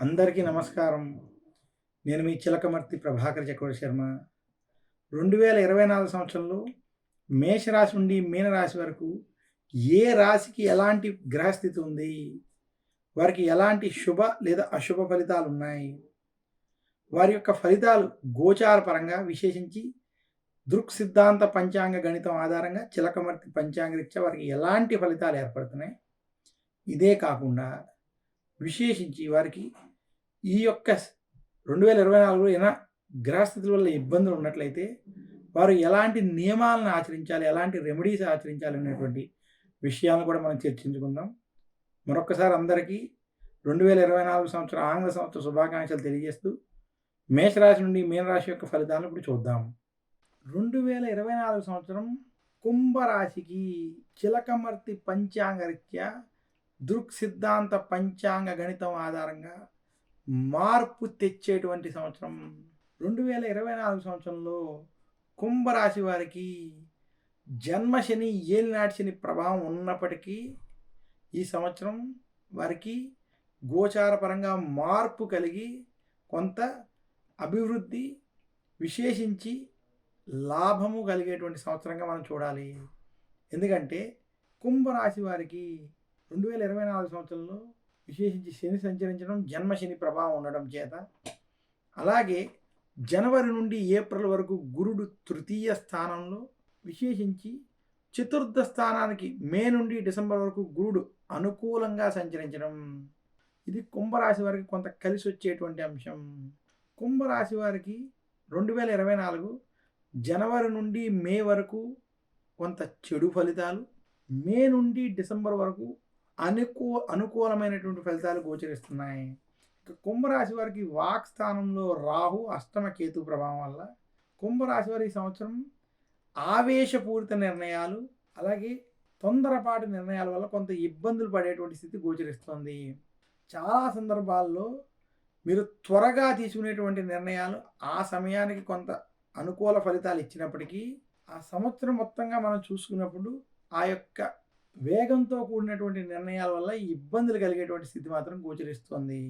అందరికీ నమస్కారం. నేను మీ చిలకమర్తి ప్రభాకర్ చక్రవర్తి శర్మ. 2024 సంవత్సరంలో మేషరాశి నుండి మీనరాశి వరకు ఏ రాశికి ఎలాంటి గ్రహస్థితి ఉంది? వారికి ఎలాంటి శుభ లేదా అశుభ ఫలితాలున్నాయి? వారి యొక్క ఫలితాలు గోచార పరంగా విశేషించి దృక్ సిద్ధాంత పంచాంగ గణితం ఆధారంగా చిలకమర్తి పంచాంగరీత్యా వారికి ఎలాంటి ఫలితాలు ఏర్పడుతున్నాయి? ఇదే కాకుండా విశేషించి వారికి ఈ యొక్క 2024లో ఏమైనా గ్రహస్థితుల వల్ల ఇబ్బందులు ఉన్నట్లయితే వారు ఎలాంటి నియమాలను ఆచరించాలి, ఎలాంటి రెమెడీస్ ఆచరించాలి అనేటువంటి విషయాలను కూడా మనం చర్చించుకుందాం. మరొక్కసారి అందరికీ 2024 సంవత్సరం ఆంగ్ల సంవత్సర శుభాకాంక్షలు తెలియజేస్తూ మేషరాశి నుండి మీనరాశి యొక్క ఫలితాలను ఇప్పుడు చూద్దాం. 2024 సంవత్సరం కుంభరాశికి చిలకమర్తి పంచాంగరీత్యా దృక్ సిద్ధాంత పంచాంగ గణితం ఆధారంగా మార్పు తెచ్చేటువంటి సంవత్సరం. 2024 సంవత్సరంలో కుంభరాశి వారికి జన్మశని ఏలినాటి శని ప్రభావం ఉన్నప్పటికీ ఈ సంవత్సరం వారికి గోచారపరంగా మార్పు కలిగి కొంత అభివృద్ధి విశేషించి లాభము కలిగేటువంటి సంవత్సరంగా మనం చూడాలి. ఎందుకంటే కుంభరాశి వారికి 2024 సంవత్సరంలో విశేషించి శని సంచరించడం, జన్మశని ప్రభావం ఉండడం చేత, అలాగే జనవరి నుండి ఏప్రిల్ వరకు గురుడు తృతీయ స్థానంలో విశేషించి చతుర్థ స్థానానికి మే నుండి డిసెంబర్ వరకు గురుడు అనుకూలంగా సంచరించడం, ఇది కుంభరాశి వారికి కొంత కలిసి వచ్చేటువంటి అంశం. కుంభరాశి వారికి 2024 జనవరి నుండి మే వరకు కొంత చెడు ఫలితాలు, మే నుండి డిసెంబర్ వరకు అనుకూలమైనటువంటి ఫలితాలు గోచరిస్తున్నాయి. ఇక కుంభరాశి వారికి వాక్ స్థానంలో రాహు అష్టమ కేతు ప్రభావం వల్ల కుంభరాశి వారి ఈ సంవత్సరం ఆవేశపూరిత నిర్ణయాలు, అలాగే తొందరపాటు నిర్ణయాల వల్ల కొంత ఇబ్బందులు పడేటువంటి స్థితి గోచరిస్తుంది. చాలా సందర్భాల్లో మీరు త్వరగా తీసుకునేటువంటి నిర్ణయాలు ఆ సమయానికి కొంత అనుకూల ఫలితాలు ఇచ్చినప్పటికీ ఆ సంవత్సరం మొత్తంగా మనం చూసుకున్నప్పుడు ఆ యొక్క వేగంతో కూడినటువంటి నిర్ణయాల వల్ల ఇబ్బందులు కలిగేటువంటి స్థితి మాత్రం గోచరిస్తుంది.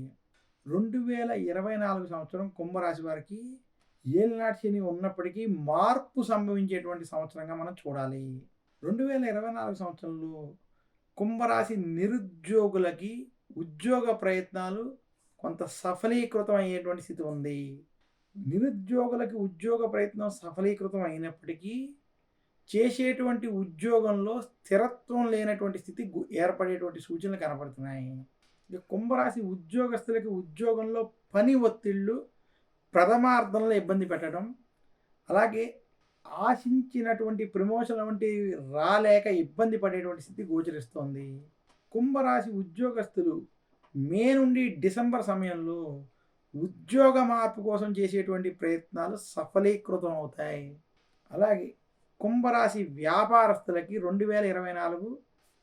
2024 సంవత్సరం కుంభరాశి వారికి ఏలినాటి శని ఉన్నప్పటికీ మార్పు సంభవించేటువంటి సంవత్సరంగా మనం చూడాలి. 2024 సంవత్సరంలో కుంభరాశి నిరుద్యోగులకి ఉద్యోగ ప్రయత్నాలు కొంత సఫలీకృతం అయ్యేటువంటి స్థితి ఉంది. నిరుద్యోగులకి ఉద్యోగ ప్రయత్నం సఫలీకృతం అయినప్పటికీ చేసేటువంటి ఉద్యోగంలో స్థిరత్వం లేనటువంటి స్థితి ఏర్పడేటువంటి సూచనలు కనపడుతున్నాయి. ఇక కుంభరాశి ఉద్యోగస్తులకి ఉద్యోగంలో పని ఒత్తిళ్ళు ప్రథమార్థంలో ఇబ్బంది పెట్టడం, అలాగే ఆశించినటువంటి ప్రమోషన్ వంటివి రాలేక ఇబ్బంది పడేటువంటి స్థితి గోచరిస్తోంది. కుంభరాశి ఉద్యోగస్తులు మే నుండి డిసెంబర్ సమయంలో ఉద్యోగ మార్పు కోసం చేసేటువంటి ప్రయత్నాలు సఫలీకృతం అవుతాయి. అలాగే కుంభరాశి వ్యాపారస్తులకి 2024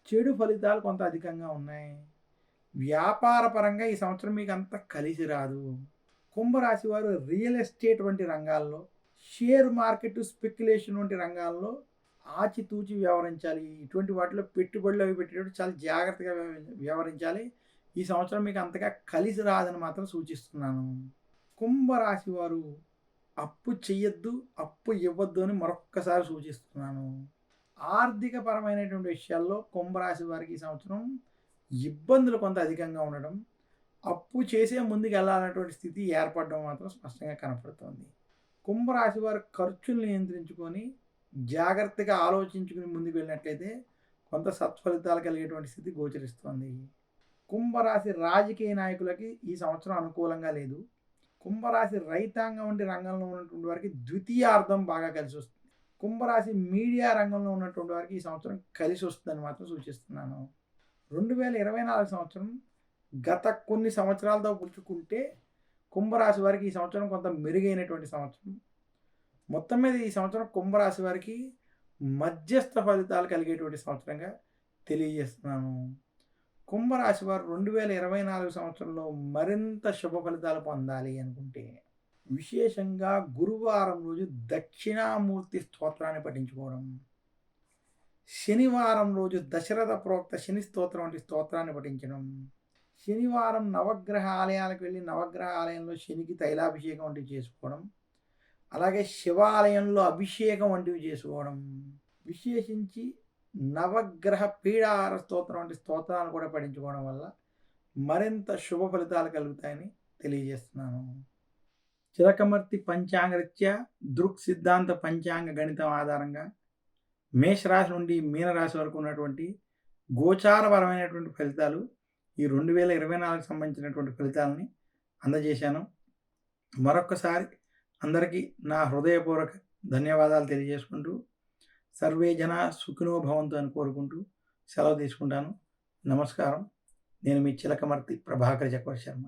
చెడు ఫలితాలు కొంత అధికంగా ఉన్నాయి. వ్యాపార పరంగా ఈ సంవత్సరం మీకు అంత కలిసి రాదు. కుంభరాశి వారు రియల్ ఎస్టేట్ వంటి రంగాల్లో, షేర్ మార్కెట్ స్పెక్యులేషన్ వంటి రంగాల్లో ఆచితూచి వ్యవహరించాలి. ఇటువంటి వాటిలో పెట్టుబడులు అవి పెట్టేటప్పుడు చాలా జాగ్రత్తగా వ్యవహరించాలి. ఈ సంవత్సరం మీకు అంతగా కలిసి రాదని మాత్రం సూచిస్తున్నాను. కుంభరాశి వారు అప్పు చెయ్యొద్దు, అప్పు ఇవ్వద్దు అని మరొక్కసారి సూచిస్తున్నాను. ఆర్థిక పరమైనటువంటి విషయాల్లో కుంభరాశి వారికి ఈ సంవత్సరం ఇబ్బందులు కొంత అధికంగా ఉండడం, అప్పు చేసే ముందుకు వెళ్ళాలన్నటువంటి స్థితి ఏర్పడడం మాత్రం స్పష్టంగా కనపడుతుంది. కుంభరాశి వారు ఖర్చులు నియంత్రించుకొని జాగ్రత్తగా ఆలోచించుకుని ముందుకు వెళ్ళినట్లయితే కొంత సత్ఫలితాలు కలిగేటువంటి స్థితి గోచరిస్తుంది. కుంభరాశి రాజకీయ నాయకులకి ఈ సంవత్సరం అనుకూలంగా లేదు. కుంభరాశి రైతాంగం వంటి రంగంలో ఉన్నటువంటి వారికి ద్వితీయార్థం బాగా కలిసి వస్తుంది. కుంభరాశి మీడియా రంగంలో ఉన్నటువంటి వారికి ఈ సంవత్సరం కలిసి వస్తుందని మాత్రం సూచిస్తున్నాను. 2024 సంవత్సరం గత కొన్ని సంవత్సరాలతో పోల్చుకుంటే కుంభరాశి వారికి ఈ సంవత్సరం కొంత మెరుగైనటువంటి సంవత్సరం. మొత్తం మీద ఈ సంవత్సరం కుంభరాశి వారికి మధ్యస్థ ఫలితాలు కలిగేటువంటి సంవత్సరంగా తెలియజేస్తున్నాను. కుంభరాశి వారు 2024 సంవత్సరంలో మరింత శుభ ఫలితాలు పొందాలి అనుకుంటే విశేషంగా గురువారం రోజు దక్షిణామూర్తి స్తోత్రాన్ని పఠించుకోవడం, శనివారం రోజు దశరథ ప్రోక్త శని స్తోత్రం వంటి స్తోత్రాన్ని పఠించడం, శనివారం నవగ్రహ ఆలయాలకు వెళ్ళి నవగ్రహ ఆలయంలో శనికి తైలాభిషేకం వంటివి చేసుకోవడం, అలాగే శివాలయంలో అభిషేకం వంటివి చేసుకోవడం, విశేషించి నవగ్రహ పీడాహార స్తోత్రం వంటి స్తోత్రాలను కూడా పఠించుకోవడం వల్ల మరింత శుభ ఫలితాలు కలుగుతాయని తెలియజేస్తున్నాను. చిలకమర్తి పంచాంగరీత్యా దృక్ సిద్ధాంత పంచాంగ గణితం ఆధారంగా మేషరాశి నుండి మీనరాశి వరకు ఉన్నటువంటి గోచారపరమైనటువంటి ఫలితాలు ఈ 2024 సంబంధించినటువంటి ఫలితాలని అందజేశాను. మరొక్కసారి అందరికీ నా హృదయపూర్వక ధన్యవాదాలు తెలియజేసుకుంటూ సర్వే జన సుఖినో భవంతు అని కోరుకుంటూ సెలవు తీసుకుంటాను. నమస్కారం. నేను మీ చిలకమర్తి ప్రభాకర్ చక్రవర్తి శర్మ.